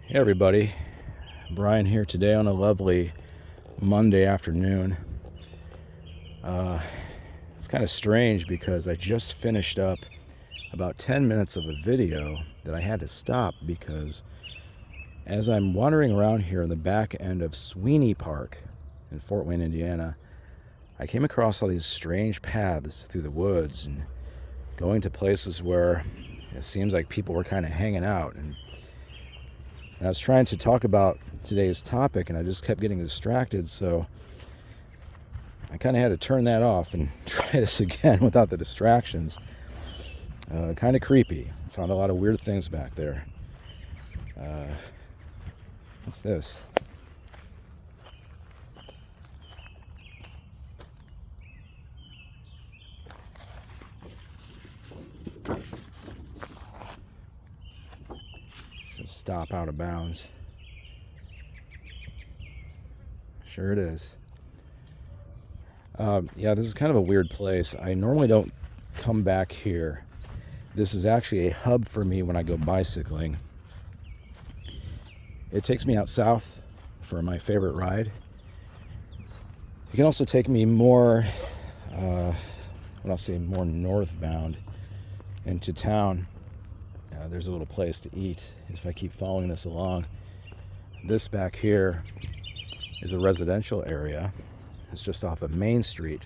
Hey everybody, Bryan here today on a lovely Monday afternoon. It's kind of strange because I just finished up about 10 minutes of a video that I had to stop because as I'm wandering around here in the back end of Swinney Park in Fort Wayne, Indiana, I came across all these strange paths through the woods and going to places where it seems like people were kind of hanging out. And I was trying to talk about today's topic and I just kept getting distracted, so I kind of had to turn that off and try this again without the distractions. Kind of creepy. Found a lot of weird things back there. What's this? So stop out of bounds. Sure it is. Yeah, this is kind of a weird place. I normally don't come back here. This is actually a hub for me when I go bicycling. It takes me out south for my favorite ride. It can also take me more, more northbound into town. There's a little place to eat if I keep following this along. This back here is a residential area. It's just off of Main Street,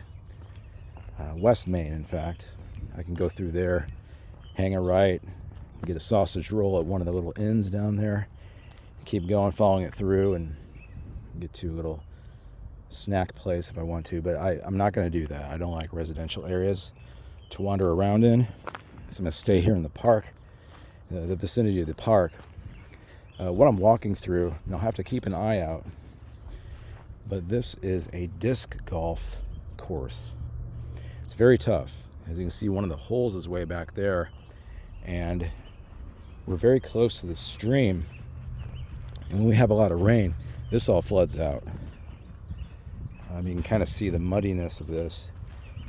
West Main, in fact. I can go through there, hang a right, get a sausage roll at one of the little inns down there, keep going, following it through, and get to a little snack place if I want to. But I'm not going to do that. I don't like residential areas to wander around in, so I'm going to stay here in the park, the vicinity of the park. What I'm walking through, and I'll have to keep an eye out, but this is a disc golf course. It's very tough. As you can see, one of the holes is way back there, and we're very close to the stream. And when we have a lot of rain, this all floods out. You can kind of see the muddiness of this.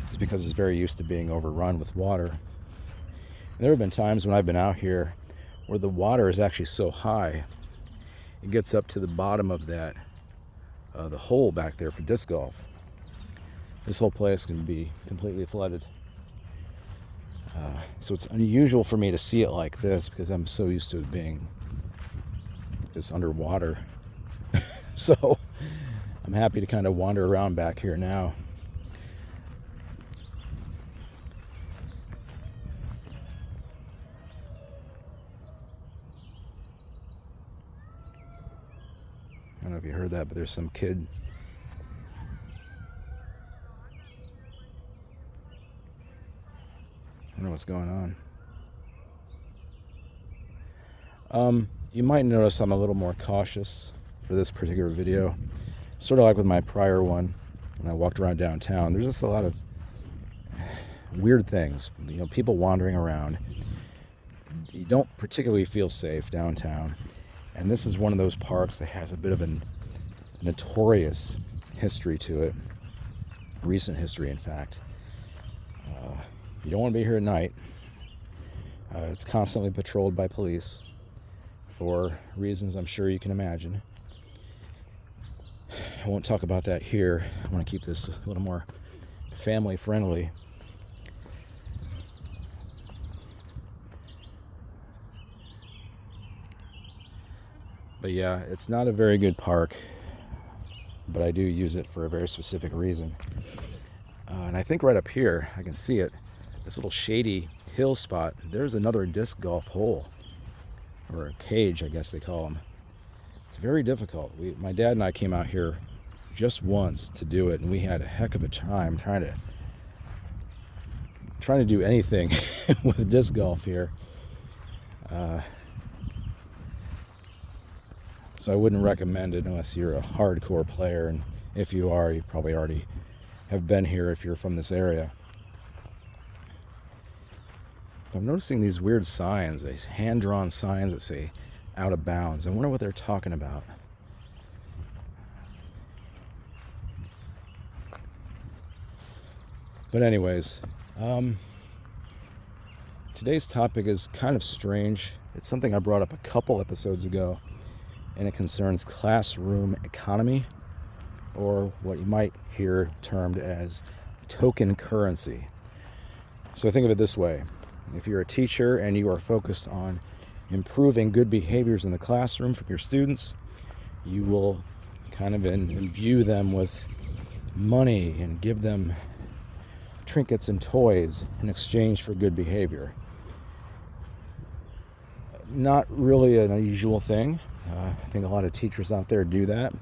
It's because it's very used to being overrun with water. And there have been times when I've been out here where the water is actually so high, it gets up to the bottom of that the hole back there for disc golf. This whole place can be completely flooded. So it's unusual for me to see it like this because I'm so used to it being just underwater. So I'm happy to kind of wander around back here now. I don't know if you heard that, but there's some kid. I don't know what's going on. You might notice I'm a little more cautious for this particular video. Sort of like with my prior one, when I walked around downtown. There's just a lot of weird things. People wandering around. You don't particularly feel safe downtown. And this is one of those parks that has a bit of a notorious history to it. Recent history, in fact. You don't want to be here at night. It's constantly patrolled by police for reasons I'm sure you can imagine. I won't talk about that here. I want to keep this a little more family friendly. But yeah, it's not a very good park, but I do use it for a very specific reason. And I think right up here, I can see it, this little shady hill spot, there's another disc golf hole, or a cage, I guess they call them. It's very difficult. My dad and I came out here just once to do it, and we had a heck of a time trying to do anything with disc golf here. So I wouldn't recommend it unless you're a hardcore player, and if you are, you probably already have been here if you're from this area. I'm noticing these weird signs, these hand-drawn signs that say out of bounds. I wonder what they're talking about. But anyways, today's topic is kind of strange. It's something I brought up a couple episodes ago. and it concerns classroom economy, or what you might hear termed as token currency. So think of it this way. If you're a teacher and you are focused on improving good behaviors in the classroom from your students, you will kind of imbue them with money and give them trinkets and toys in exchange for good behavior. Not really an unusual thing. I think a lot of teachers out there do that.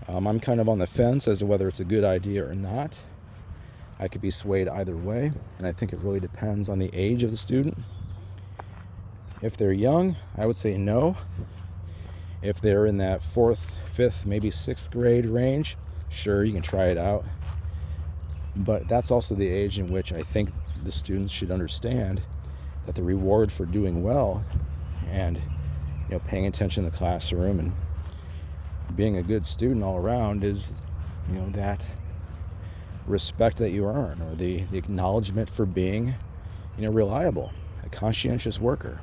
I'm kind of on the fence as to whether it's a good idea or not. I could be swayed either way, and I think it really depends on the age of the student. If they're young, I would say no. If they're in that 4th, 5th, maybe 6th grade range, sure, you can try it out. But that's also the age in which I think the students should understand that the reward for doing well and paying attention in the classroom and being a good student all around is that respect that you earn, or the acknowledgement for being reliable, a conscientious worker.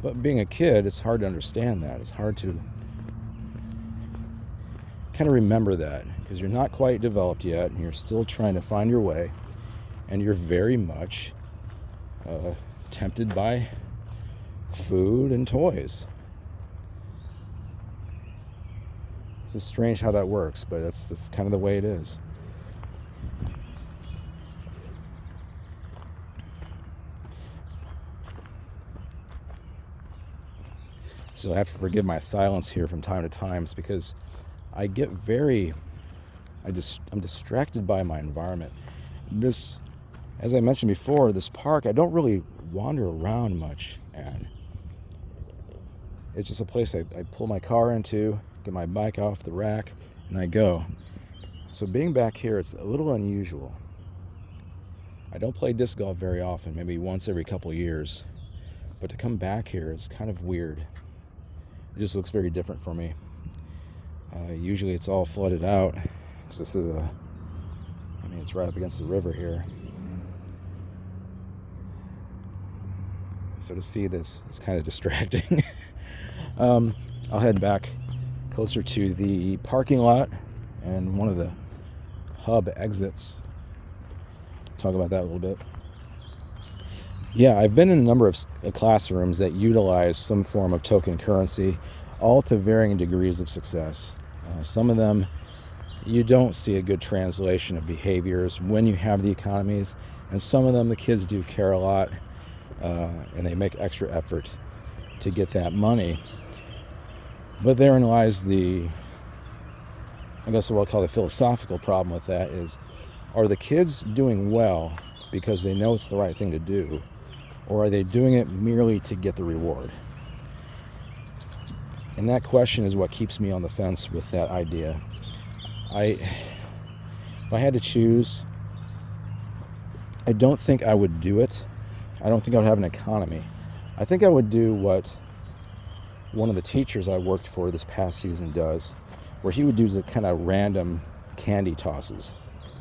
But being a kid, it's hard to understand that. It's hard to kind of remember that, because you're not quite developed yet, and you're still trying to find your way, and you're very much tempted by food and toys. It's strange how that works, but that's kind of the way it is. So I have to forgive my silence here from time to time, because I get I'm distracted by my environment. This, as I mentioned before, this park, I don't really wander around much at. It's just a place I pull my car into, get my bike off the rack, and I go. So being back here, it's a little unusual. I don't play disc golf very often, maybe once every couple years. But to come back here is kind of weird. It just looks very different for me. Usually it's all flooded out, because this is it's right up against the river here. So to see this is kind of distracting. I'll head back closer to the parking lot and one of the hub exits. Talk about that a little bit. Yeah, I've been in a number of classrooms that utilize some form of token currency, all to varying degrees of success. Some of them, you don't see a good translation of behaviors when you have the economies, and some of them, the kids do care a lot, and they make extra effort to get that money. But therein lies what I'll call the philosophical problem with that is, are the kids doing well because they know it's the right thing to do, or are they doing it merely to get the reward? And that question is what keeps me on the fence with that idea. If I had to choose, I don't think I would do it. I don't think I would have an economy. I think I would do what one of the teachers I worked for this past season does, where he would do the kind of random candy tosses.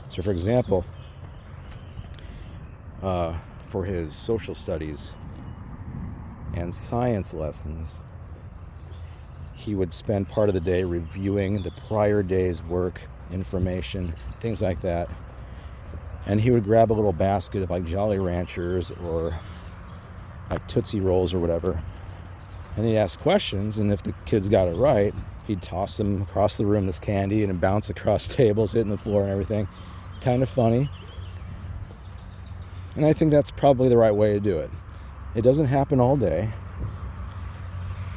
So for example, for his social studies and science lessons, he would spend part of the day reviewing the prior day's work, information, things like that. And he would grab a little basket of like Jolly Ranchers or like Tootsie Rolls or whatever. And he'd ask questions, and if the kids got it right, he'd toss them across the room, this candy, and it'd bounce across tables, hitting the floor and everything. Kind of funny. And I think that's probably the right way to do it. It doesn't happen all day.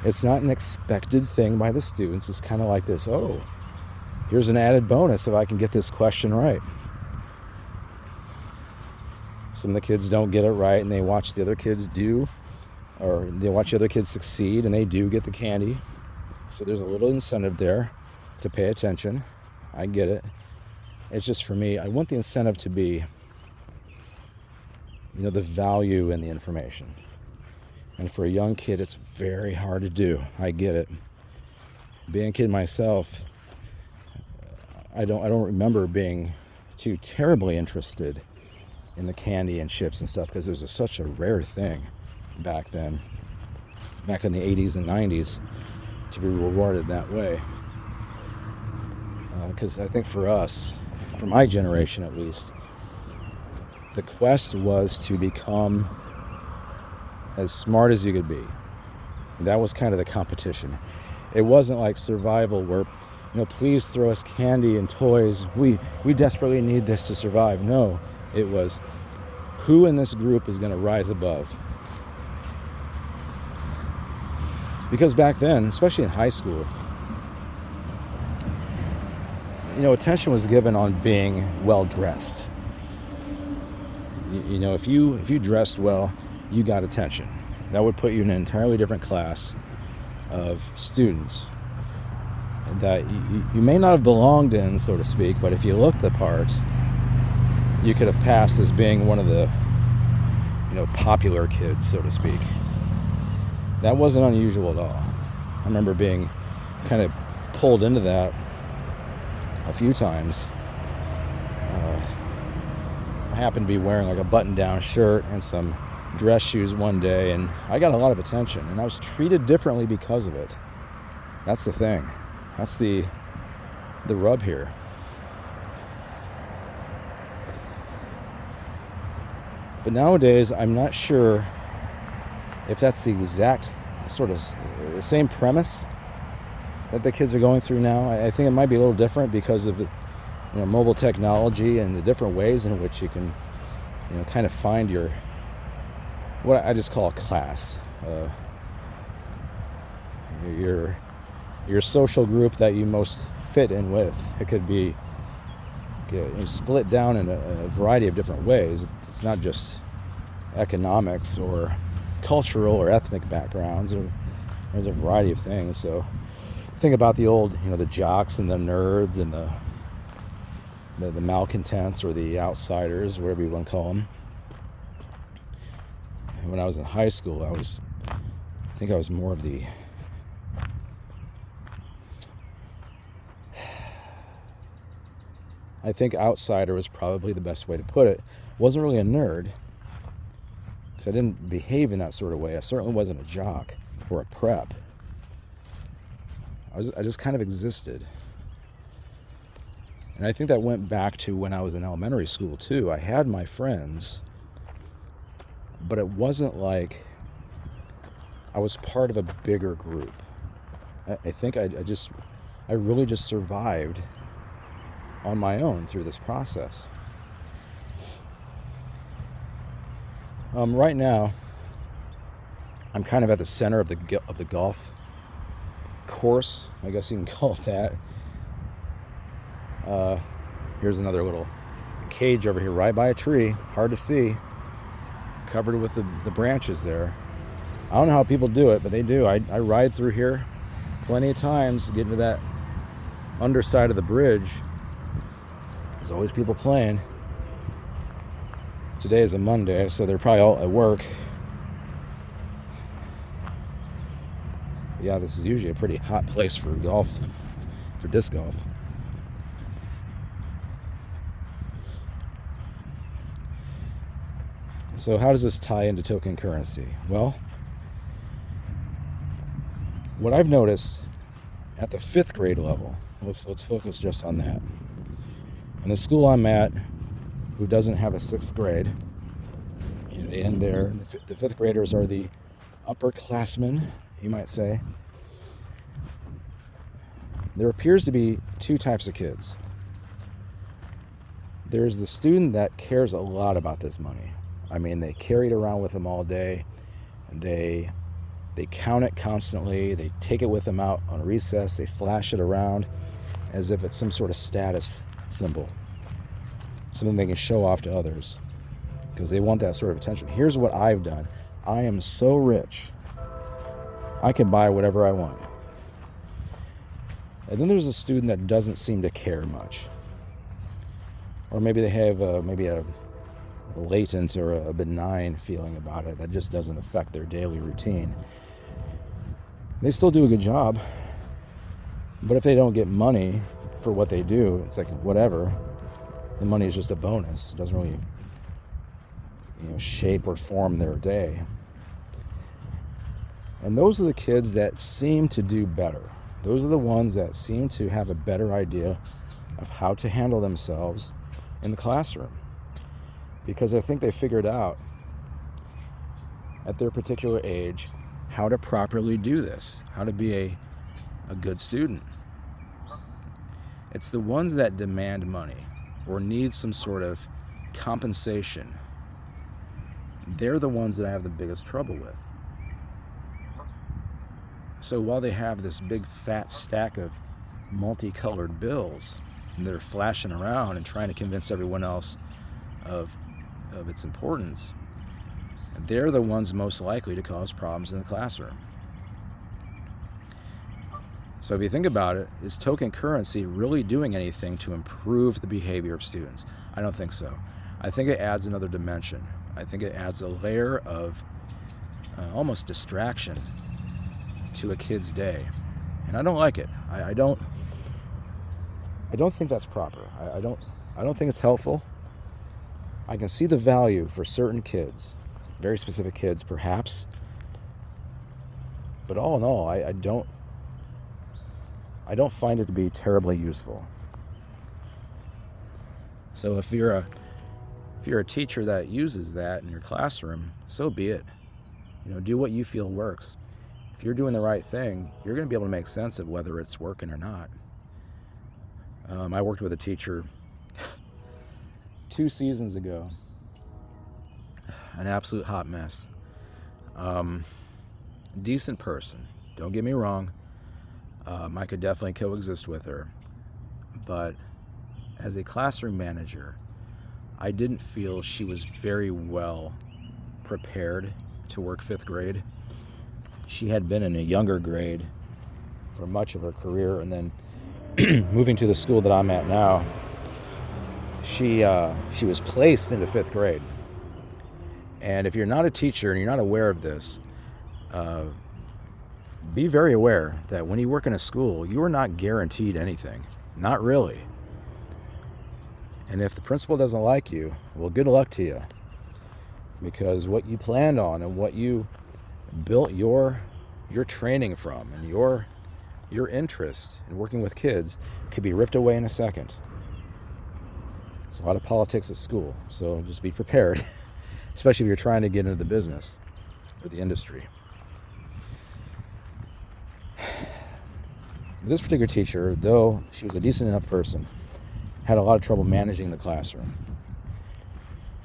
It's not an expected thing by the students. It's kind of like this, oh, here's an added bonus if I can get this question right. Some of the kids don't get it right, and they watch the other kids do, or they watch the other kids succeed, and they do get the candy. So there's a little incentive there to pay attention. I get it. It's just, for me, I want the incentive to be, the value in the information. And for a young kid, it's very hard to do. I get it. Being a kid myself, I don't remember being too terribly interested in the candy and chips and stuff, because it was such a rare thing back then. back in the 80s and 90s to be rewarded that way. Because I think for us, for my generation at least, the quest was to become as smart as you could be. That was kind of the competition. It wasn't like survival where, please throw us candy and toys. We desperately need this to survive. No, it was who in this group is going to rise above. Because back then, especially in high school, attention was given on being well dressed. If you dressed well, you got attention. That would put you in an entirely different class of students that you may not have belonged in, so to speak, but if you looked the part, you could have passed as being one of the popular kids, so to speak. That wasn't unusual at all. I remember being kind of pulled into that a few times. I happened to be wearing like a button-down shirt and some dress shoes one day, and I got a lot of attention, and I was treated differently because of it. That's the thing. That's the rub here. But nowadays, I'm not sure if that's the exact sort of the same premise that the kids are going through now. I think it might be a little different because of mobile technology and the different ways in which you can kind of find your, what I just call a class, your social group that you most fit in with. It could be split down in a variety of different ways. It's not just economics or cultural or ethnic backgrounds. There's a variety of things. So think about the old, the jocks and the nerds and the malcontents or the outsiders, whatever you want to call them. And when I was in high school, I think I was more of the I think outsider was probably the best way to put it. Wasn't really a nerd, because I didn't behave in that sort of way. I certainly wasn't a jock or a prep. I just kind of existed. And I think that went back to when I was in elementary school too. I had my friends, but it wasn't like I was part of a bigger group. I think I really just survived on my own through this process. Right now, I'm kind of at the center of the golf course, I guess you can call it that. Here's another little cage over here, right by a tree, hard to see, covered with the branches there. I don't know how people do it, but they do. I ride through here plenty of times, getting to that underside of the bridge. There's always people playing. Today is a Monday, so they're probably all at work. Yeah, this is usually a pretty hot place for golf, for disc golf. So how does this tie into token currency? Well, what I've noticed at the 5th grade level, let's focus just on that. In the school I'm at, who doesn't have a 6th grade, they end there. The 5th graders are the upperclassmen, you might say. There appears to be 2 types of kids. There's the student that cares a lot about this money. I mean, they carry it around with them all day, and they count it constantly. They take it with them out on recess. They flash it around as if it's some sort of status symbol, something they can show off to others, because they want that sort of attention. Here's what I've done. I am so rich, I can buy whatever I want. And then there's a student that doesn't seem to care much, or maybe they have a latent or a benign feeling about it that just doesn't affect their daily routine. They still do a good job, but if they don't get money for what they do, it's like whatever. The money is just a bonus. It doesn't really shape or form their day. And those are the kids that seem to do better. Those are the ones that seem to have a better idea of how to handle themselves in the classroom. Because I think they figured out at their particular age how to properly do this, how to be a good student. It's the ones that demand money or need some sort of compensation. They're the ones that I have the biggest trouble with. So while they have this big fat stack of multicolored bills and they're flashing around and trying to convince everyone else of its importance, they're the ones most likely to cause problems in the classroom. So if you think about it, is token currency really doing anything to improve the behavior of students? I don't think so. I think it adds another dimension. I think it adds a layer of almost distraction to a kid's day. And I don't like it. I don't think that's proper. I don't think it's helpful. I can see the value for certain kids, very specific kids perhaps. But all in all, I don't find it to be terribly useful. So if you're a teacher that uses that in your classroom, so be it. Do what you feel works. If you're doing the right thing, you're going to be able to make sense of whether it's working or not. I worked with a teacher 2 seasons ago. An absolute hot mess. Decent person. Don't get me wrong. I could definitely coexist with her. But as a classroom manager, I didn't feel she was very well prepared to work 5th grade. She had been in a younger grade for much of her career, and then moving to the school that I'm at now, she was placed into 5th grade. And if you're not a teacher and you're not aware of this, be very aware that when you work in a school, you are not guaranteed anything. Not really. And if the principal doesn't like you, well, good luck to you. Because what you planned on and what you built your training from and your interest in working with kids could be ripped away in a second. There's a lot of politics at school, so just be prepared, especially if you're trying to get into the business or the industry. This particular teacher, though she was a decent enough person, had a lot of trouble managing the classroom.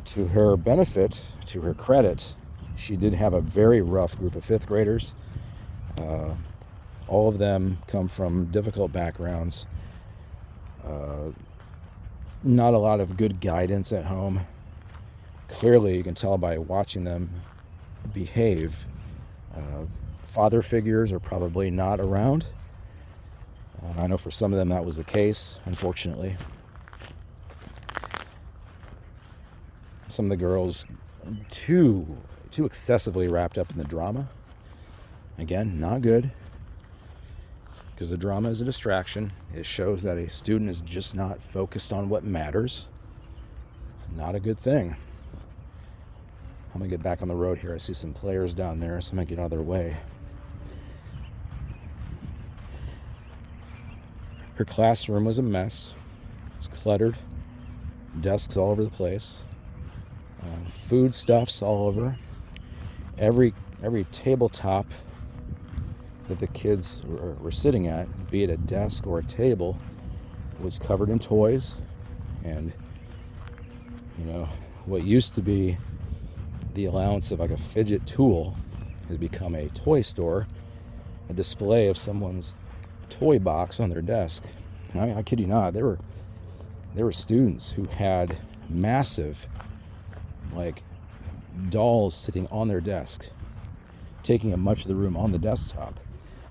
To her benefit, to her credit, she did have a very rough group of 5th graders. All of them come from difficult backgrounds. Not a lot of good guidance at home. Clearly, you can tell by watching them behave. Father figures are probably not around. I know for some of them that was the case, unfortunately. Some of the girls too excessively wrapped up in the drama. Again, not good. Because the drama is a distraction. It shows that a student is just not focused on what matters. Not a good thing. I'm going to get back on the road here. I see some players down there, so I'm going to get out of their way. Her classroom was a mess. It's cluttered. Desks all over the place. Food stuffs all over. Every tabletop that the kids were sitting at, be it a desk or a table, was covered in toys. And what used to be the allowance of like a fidget tool has become a toy store, a display of someone's toy box on their desk. I kid you not, there were students who had massive dolls sitting on their desk, taking up much of the room on the desktop.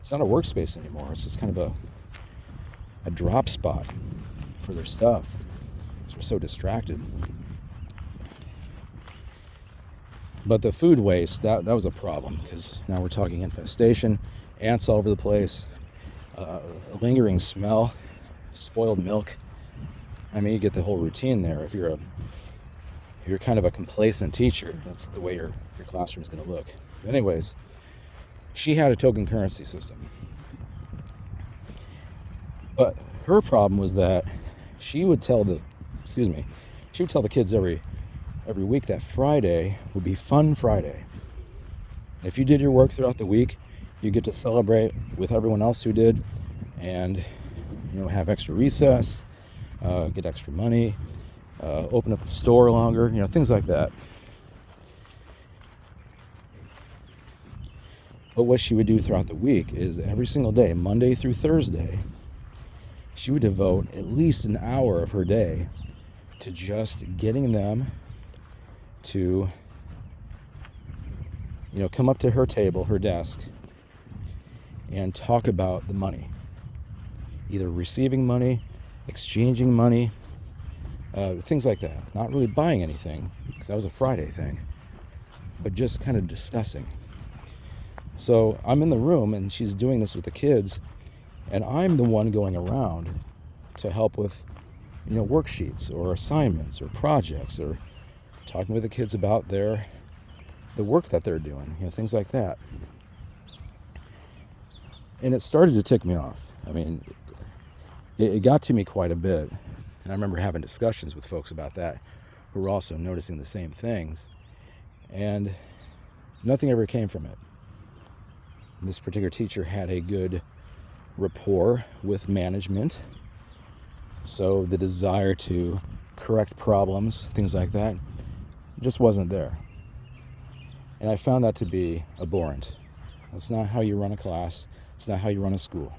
It's not a workspace anymore. It's just kind of a drop spot for their stuff. They're so distracted. But the food waste, that was a problem, because now we're talking infestation, ants all over the place, lingering smell, spoiled milk. I mean, you get the whole routine there. If you're kind of a complacent teacher, that's the way your classroom's going to look. But anyways, she had a token currency system. But her problem was that she would tell the kids every week that Friday would be Fun Friday. If you did your work throughout the week, you get to celebrate with everyone else who did, and have extra recess, get extra money, open up the store longer, things like that. But what she would do throughout the week is every single day, Monday through Thursday, she would devote at least an hour of her day to just getting them to, come up to her table, her desk, and talk about the money. Either receiving money, exchanging money, things like that. Not really buying anything, because that was a Friday thing, but just kind of discussing. So I'm in the room, and she's doing this with the kids, and I'm the one going around to help with, worksheets or assignments or projects, or talking with the kids about the work that they're doing, things like that. And it started to tick me off. I mean, it got to me quite a bit. And I remember having discussions with folks about that who were also noticing the same things. And nothing ever came from it. This particular teacher had a good rapport with management. So the desire to correct problems, things like that, just wasn't there. And I found that to be abhorrent. That's not how you run a class. It's not how you run a school.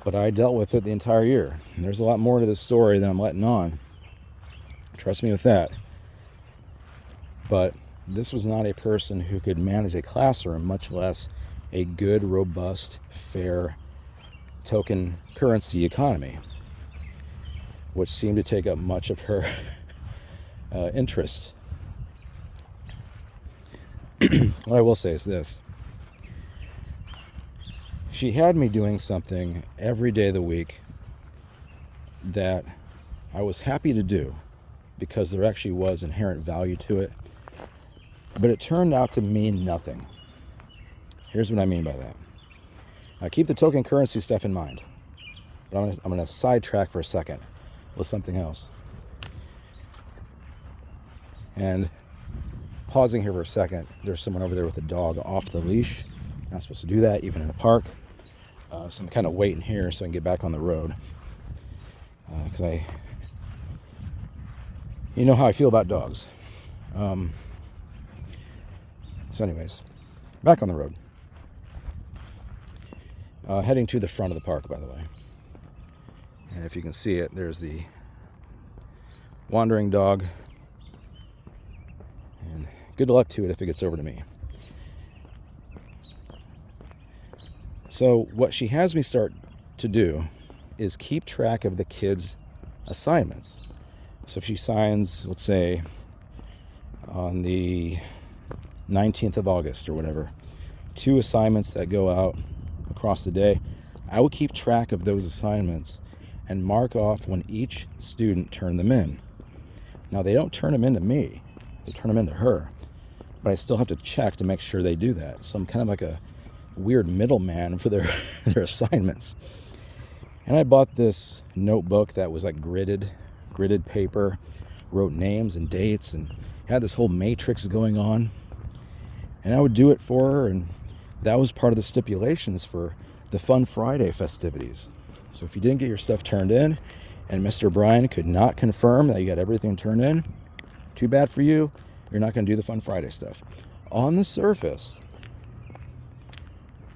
But I dealt with it the entire year. And there's a lot more to this story than I'm letting on. Trust me with that. But this was not a person who could manage a classroom, much less a good, robust, fair token currency economy, which seemed to take up much of her interest. What I will say is this. She had me doing something every day of the week that I was happy to do because there actually was inherent value to it. But it turned out to mean nothing. Here's what I mean by that. Now keep the token currency stuff in mind. But I'm going to sidetrack for a second with something else. And pausing here for a second, there's someone over there with a dog off the leash. Not supposed to do that, even in a park. So I'm kind of waiting here so I can get back on the road. Because you know how I feel about dogs. So anyways, back on the road. Heading to the front of the park, by the way. And if you can see it, there's the wandering dog. And good luck to it if it gets over to me. So what she has me start to do is keep track of the kids' assignments. So if she signs, let's say, on the 19th of August or whatever, 2 assignments that go out across the day, I will keep track of those assignments and mark off when each student turned them in. Now, they don't turn them into me. They turn them into her. But I still have to check to make sure they do that. So I'm kind of like a weird middleman for their assignments. And I bought this notebook that was like gridded paper, wrote names and dates, and had this whole matrix going on. And I would do it for her, and that was part of the stipulations for the Fun Friday festivities. So if you didn't get your stuff turned in, and Mr. Bryan could not confirm that you got everything turned in, too bad for you. You're not going to do the Fun Friday stuff. On the surface,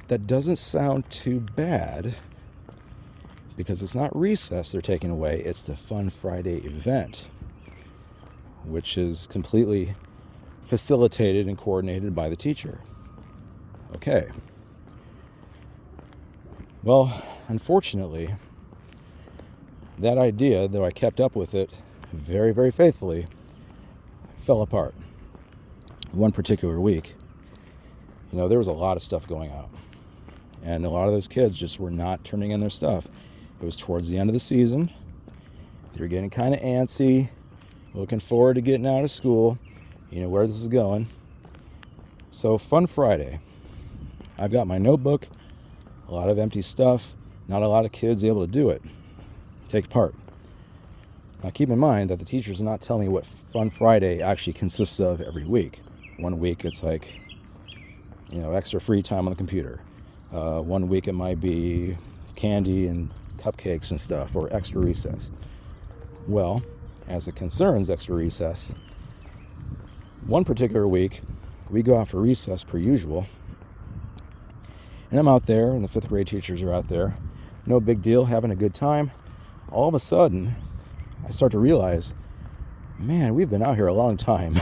that doesn't sound too bad, because it's not recess they're taking away, it's the Fun Friday event, which is completely facilitated and coordinated by the teacher. Okay. Well, unfortunately, that idea, though I kept up with it very, very faithfully, fell apart. One particular week, there was a lot of stuff going out. And a lot of those kids just were not turning in their stuff. It was towards the end of the season. They were getting kind of antsy, looking forward to getting out of school. You know where this is going. So, Fun Friday. I've got my notebook, a lot of empty stuff, not a lot of kids able to do it, take part. Now, keep in mind that the teachers are not telling me what Fun Friday actually consists of every week. One week it's like, extra free time on the computer. One week it might be candy and cupcakes and stuff, or extra recess. Well, as it concerns extra recess, one particular week, we go out for recess per usual, and I'm out there, and the 5th grade teachers are out there. No big deal, having a good time. All of a sudden, I start to realize, man, we've been out here a long time,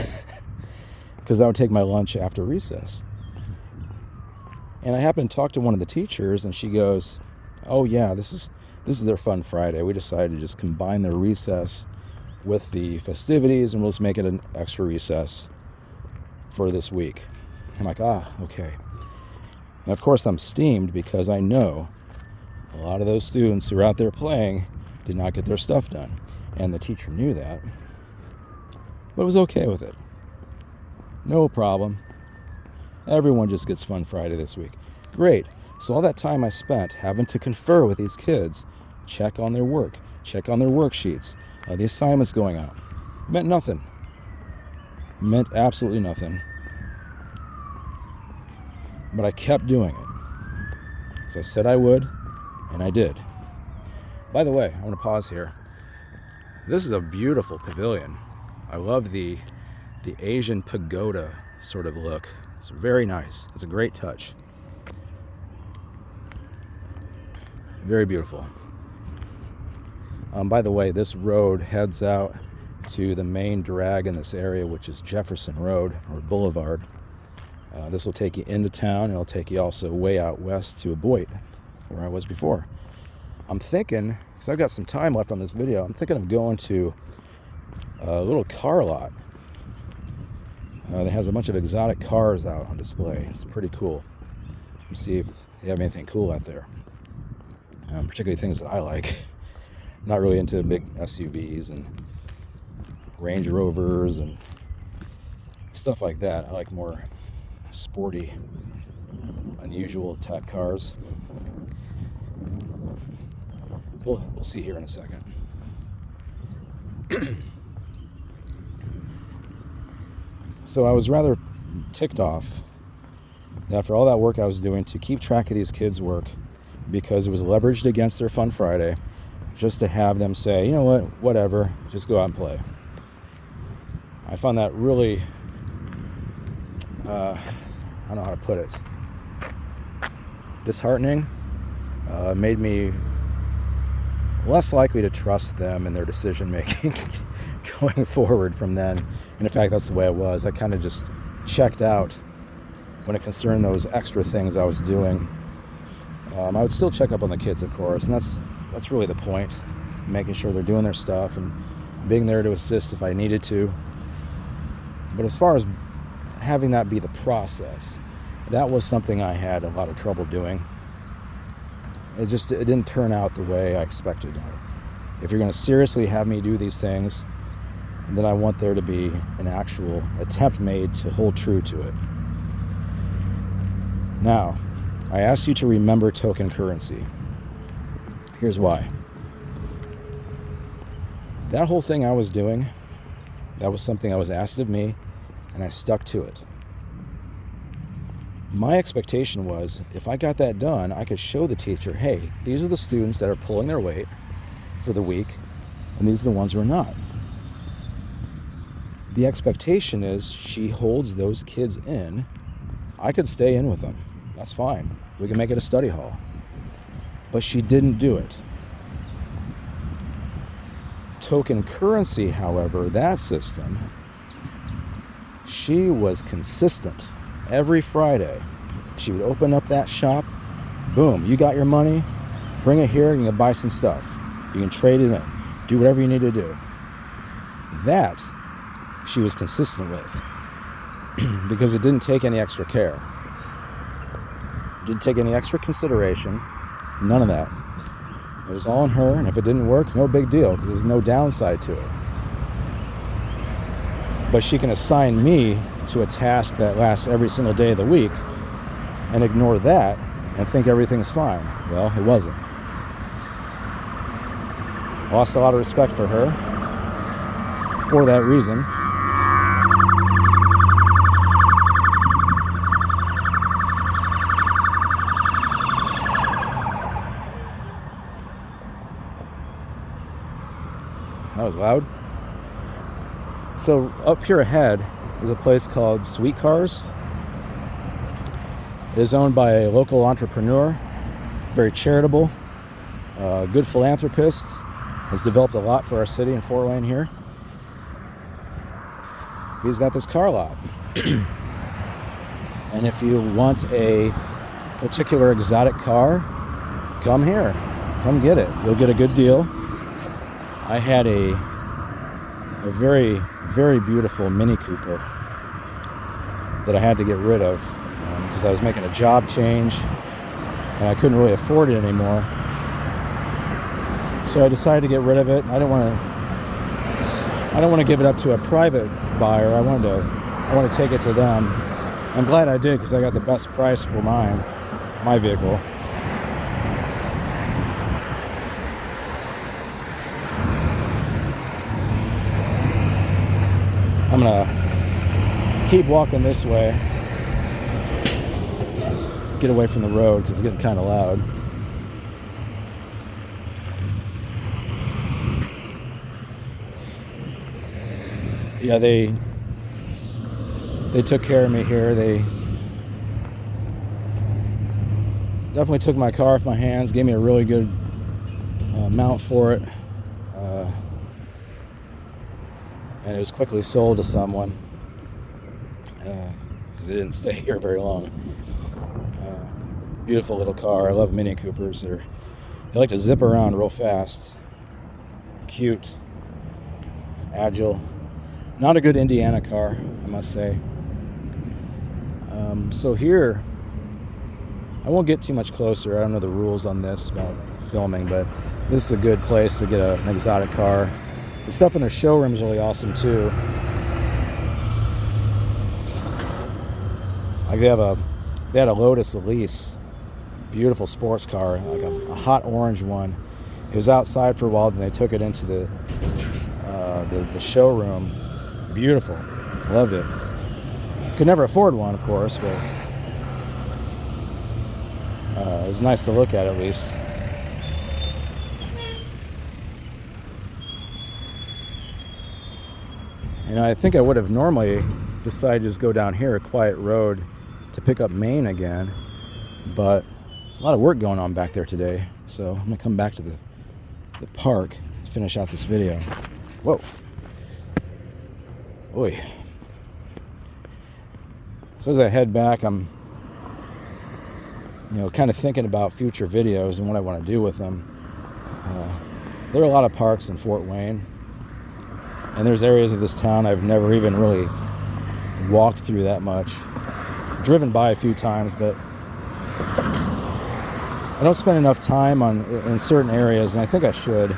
because I would take my lunch after recess. And I happened to talk to one of the teachers, and she goes, oh yeah, this is their Fun Friday. We decided to just combine their recess with the festivities, and we'll just make it an extra recess for this week. I'm like, okay. And of course I'm steamed, because I know a lot of those students who are out there playing did not get their stuff done. And the teacher knew that, but was okay with it. No problem. Everyone just gets Fun Friday this week. Great. So all that time I spent having to confer with these kids, check on their work, check on their worksheets, the assignments going out, meant nothing. Meant absolutely nothing. But I kept doing it, because I said I would, and I did. By the way, I want to pause here. This is a beautiful pavilion. I love the Asian pagoda sort of look. It's very nice. It's a great touch. Very beautiful. By the way, this road heads out to the main drag in this area, which is Jefferson Road, or Boulevard. This will take you into town, and it'll take you also way out west to Aboit, where I was before. I'm thinking, because I've got some time left on this video, I'm thinking of going to a little car lot that has a bunch of exotic cars out on display. It's pretty cool. Let me see if they have anything cool out there, particularly things that I like. I'm not really into big SUVs and Range Rovers and stuff like that. I like more sporty, unusual type cars. We'll see here in a second. So I was rather ticked off after all that work I was doing to keep track of these kids' work, because it was leveraged against their Fun Friday, just to have them say, you know what, whatever, just go out and play. I found that really, I don't know how to put it, disheartening. Made me less likely to trust them in their decision making going forward from then. And in fact, that's the way it was. I kind of just checked out when it concerned those extra things I was doing. I would still check up on the kids, of course, and that's really the point, making sure they're doing their stuff and being there to assist if I needed to. But as far as having that be the process, that was something I had a lot of trouble doing. It didn't turn out the way I expected. If you're going to seriously have me do these things, then I want there to be an actual attempt made to hold true to it. Now, I asked you to remember token currency. Here's why. That whole thing I was doing, that was something that was asked of me, and I stuck to it. My expectation was, if I got that done, I could show the teacher, hey, these are the students that are pulling their weight for the week, and these are the ones who are not. The expectation is she holds those kids in. I could stay in with them. That's fine. We can make it a study hall. But she didn't do it. Token currency, however, that system, she was consistent. Every Friday, she would open up that shop. Boom, you got your money. Bring it here, and you can buy some stuff. You can trade it in. Do whatever you need to do. That she was consistent with, because it didn't take any extra care. It didn't take any extra consideration. None of that. It was all on her, and if it didn't work, no big deal, because there's no downside to it. But she can assign me to a task that lasts every single day of the week and ignore that and think everything's fine. Well, it wasn't. Lost a lot of respect for her for that reason. That was loud. So up here ahead is a place called Sweet Cars. It is owned by a local entrepreneur, very charitable, good philanthropist, has developed a lot for our city in Fort Wayne here. He's got this car lot. And if you want a particular exotic car, come here. Come get it. You'll get a good deal. I had a very, very beautiful Mini Cooper that I had to get rid of because I was making a job change and I couldn't really afford it anymore. So I decided to get rid of it. I don't want to give it up to a private buyer. I want to take it to them. I'm glad I did because I got the best price for my vehicle. I'm gonna keep walking this way, get away from the road because it's getting kind of loud. Yeah, they took care of me here. They definitely took my car off my hands, gave me a really good mount for it. And it was quickly sold to someone because it didn't stay here very long. Beautiful little car. I love Mini Coopers. They like to zip around real fast. Cute. Agile. Not a good Indiana car, I must say. So here, I won't get too much closer. I don't know the rules on this about filming, but this is a good place to get an exotic car. The stuff in their showroom is really awesome too. Like they had a Lotus Elise, beautiful sports car, like a hot orange one. It was outside for a while, then they took it into the showroom. Beautiful, loved it. Could never afford one, of course, but it was nice to look at least. You know, I think I would have normally decided to just go down here, a quiet road, to pick up Maine again, but there's a lot of work going on back there today, so I'm gonna come back to the park to finish out this video. Whoa. Oy. So as I head back, I'm kind of thinking about future videos and what I want to do with them. There are a lot of parks in Fort Wayne. And there's areas of this town I've never even really walked through that much. Driven by a few times, but I don't spend enough time in certain areas, and I think I should.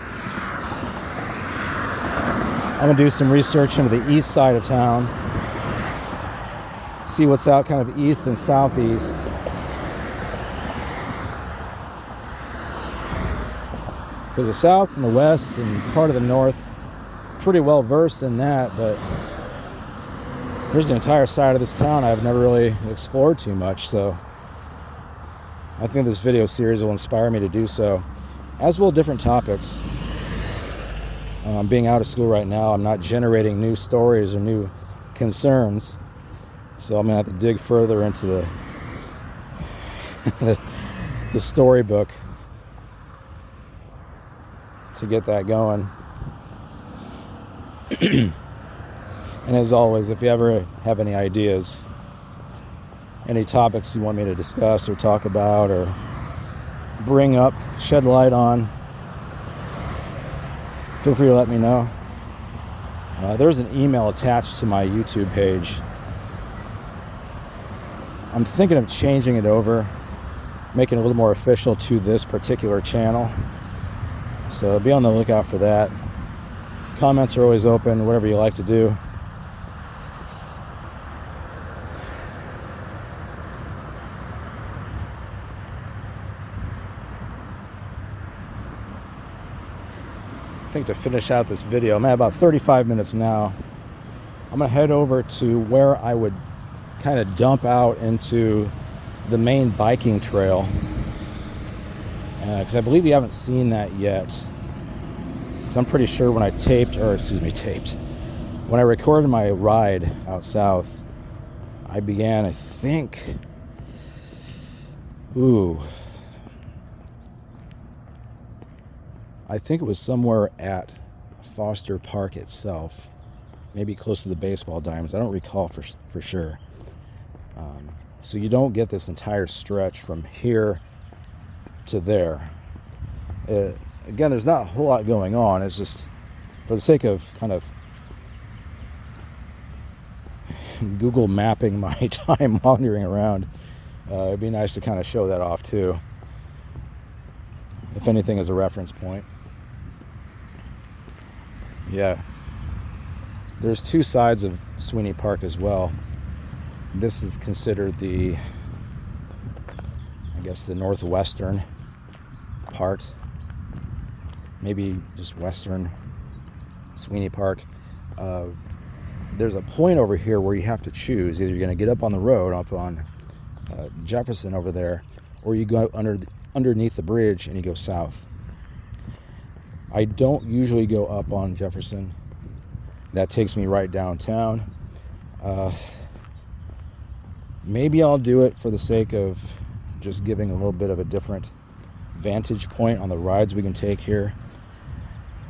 I'm gonna do some research into the east side of town, see what's out kind of east and southeast. Because the south and the west and part of the north, pretty well versed in that, but there's the entire side of this town I've never really explored too much, so I think this video series will inspire me to do so, as will different topics. Being out of school right now, I'm not generating new stories or new concerns, so I'm gonna have to dig further into the storybook to get that going. And as always, if you ever have any ideas, any topics you want me to discuss or talk about or bring up, shed light on, feel free to let me know. There's an email attached to my YouTube page. I'm thinking of changing it over, making it a little more official to this particular channel. So be on the lookout for that. Comments are always open, whatever you like to do. I think to finish out this video, I'm at about 35 minutes now. I'm going to head over to where I would kind of dump out into the main biking trail. Because I believe you haven't seen that yet. Because I'm pretty sure when I when I recorded my ride out south, I began, I think, it was somewhere at Foster Park itself, maybe close to the baseball diamonds. I don't recall for sure. So you don't get this entire stretch from here to there. Again, there's not a whole lot going on. It's just for the sake of kind of Google mapping my time wandering around. It'd be nice to kind of show that off too, if anything, as a reference point. Yeah, there's two sides of Swinney Park as well. This is considered the northwestern part, maybe just western Swinney Park. There's a point over here where you have to choose. Either you're going to get up on the road off on Jefferson over there, or you go underneath the bridge and you go south. I don't usually go up on Jefferson. That takes me right downtown. Maybe I'll do it for the sake of just giving a little bit of a different vantage point on the rides we can take here.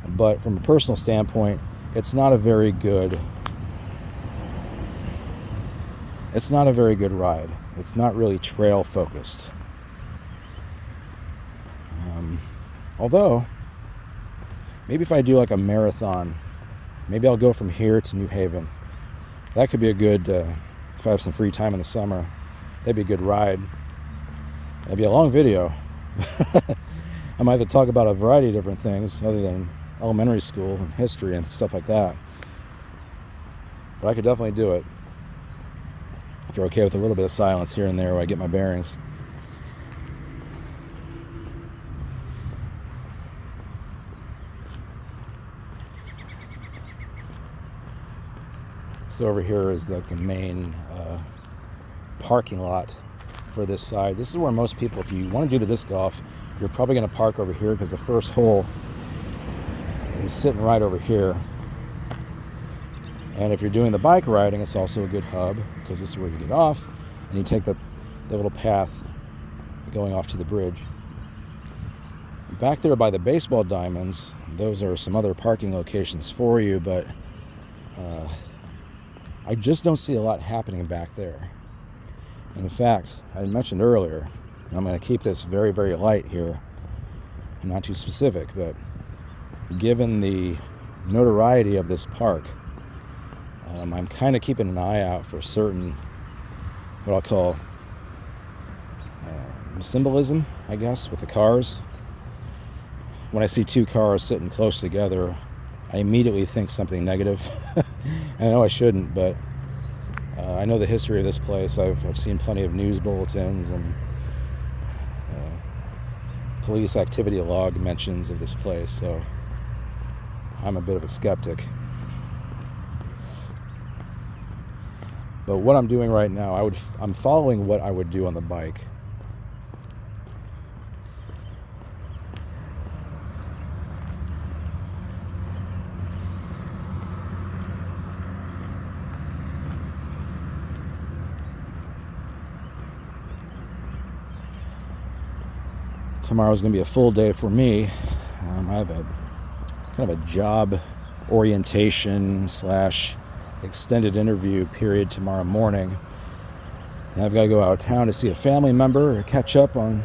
But from a personal standpoint, it's not a very good ride. It's not really trail focused. Although, maybe if I do like a marathon, maybe I'll go from here to New Haven. That could be a good, if I have some free time in the summer, that'd be a good ride. That'd be a long video. I might have to talk about a variety of different things other than elementary school and history and stuff like that. But I could definitely do it. If you're okay with a little bit of silence here and there while I get my bearings. So over here is like the main parking lot for this side. This is where most people, if you want to do the disc golf, you're probably going to park over here because the first hole is sitting right over here. And if you're doing the bike riding, it's also a good hub because this is where you get off and you take the little path going off to the bridge. Back there by the baseball diamonds, those are some other parking locations for you, but I just don't see a lot happening back there. And in fact, I mentioned earlier, I'm going to keep this very, very light here, and not too specific, but given the notoriety of this park, I'm kind of keeping an eye out for certain, what I'll call symbolism, I guess, with the cars. When I see two cars sitting close together, I immediately think something negative. I know I shouldn't, but I know the history of this place. I've seen plenty of news bulletins and police activity log mentions of this place, so I'm a bit of a skeptic. But what I'm doing right now, I'm following what I would do on the bike. Tomorrow's going to be a full day for me. I have a kind of a job orientation / extended interview period tomorrow morning. And I've got to go out of town to see a family member or catch up on,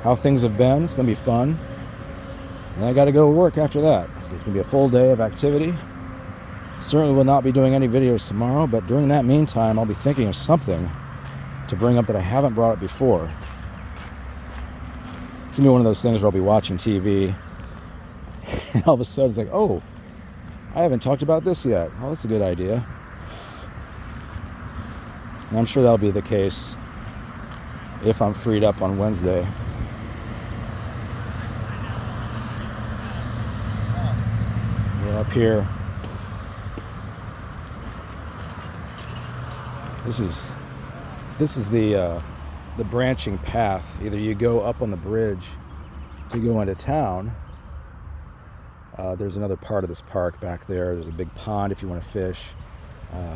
how things have been. It's going to be fun. And I got to go to work after that. So it's going to be a full day of activity. Certainly will not be doing any videos tomorrow, but during that meantime, I'll be thinking of something to bring up that I haven't brought up before. It's going to be one of those things where I'll be watching TV and all of a sudden it's like, oh, I haven't talked about this yet. Oh, that's a good idea. And I'm sure that'll be the case if I'm freed up on Wednesday. here. This is the branching path. Either you go up on the bridge to go into town. There's another part of this park back there. There's a big pond if you want to fish.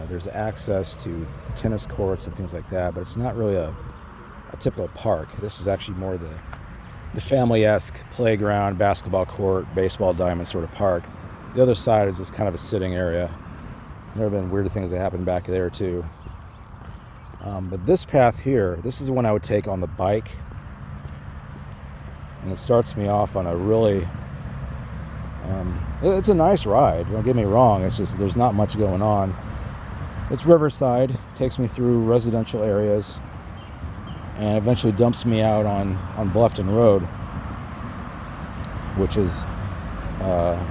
There's access to tennis courts and things like that, but it's not really a typical park. This is actually more the family-esque playground, basketball court, baseball diamond sort of park. The other side is just kind of a sitting area. There have been weird things that happened back there too. But this path here, this is the one I would take on the bike. And it starts me off on a really, it's a nice ride, don't get me wrong, it's just there's not much going on. It's riverside, takes me through residential areas, and eventually dumps me out on Bluffton Road, which is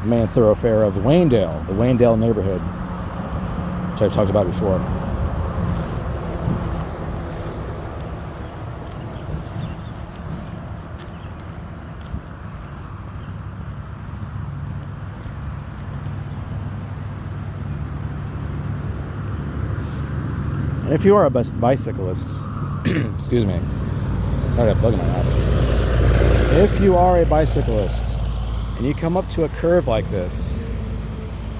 main thoroughfare of Waynedale, the Waynedale neighborhood, which I've talked about before. And if you are a bicyclist, excuse me, I got a bug in my mouth. If you are a bicyclist and you come up to a curve like this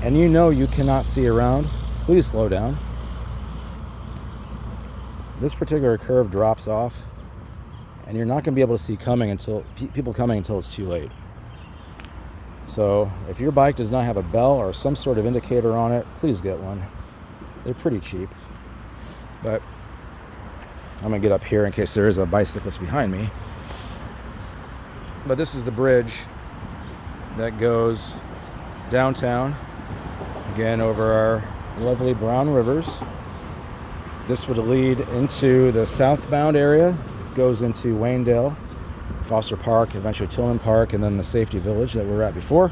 and you know you cannot see around, please slow down. This particular curve drops off and you're not going to be able to see people coming until it's too late. So if your bike does not have a bell or some sort of indicator on it, please get one. They're pretty cheap. But I'm going to get up here in case there is a bicyclist behind me. But this is the bridge that goes downtown, again over our lovely brown rivers. This would lead into the southbound area, goes into Waynedale, Foster Park, eventually Tillman Park, and then the Safety Village that we were at before.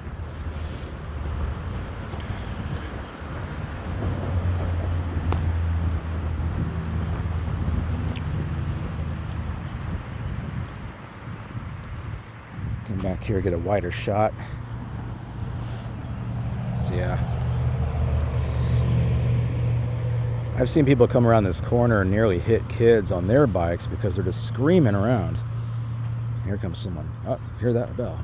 Come back here, get a wider shot. So yeah, I've seen people come around this corner and nearly hit kids on their bikes because they're just screaming around. Here comes someone. Oh, hear that bell.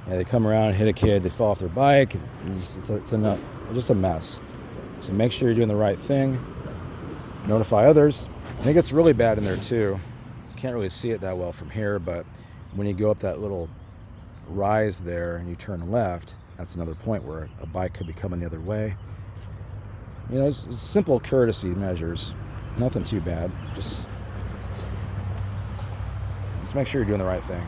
Yeah, they come around and hit a kid, they fall off their bike. It's just a mess. So make sure you're doing the right thing. Notify others. I think it's really bad in there too. You can't really see it that well from here, but when you go up that little rise there and you turn left, that's another point where a bike could be coming the other way. You know, it's simple courtesy measures. Nothing too bad. Just make sure you're doing the right thing.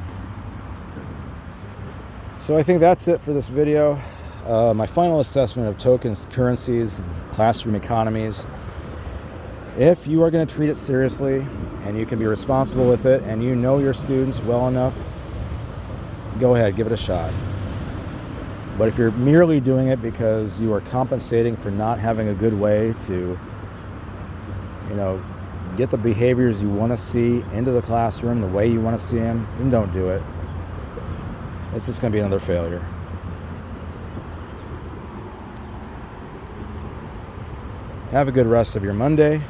So I think that's it for this video. My final assessment of tokens, currencies, classroom economies. If you are going to treat it seriously and you can be responsible with it and you know your students well enough, go ahead, give it a shot. But if you're merely doing it because you are compensating for not having a good way to, get the behaviors you want to see into the classroom the way you want to see them, then don't do it. It's just going to be another failure. Have a good rest of your Monday.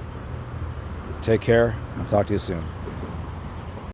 Take care. I'll talk to you soon.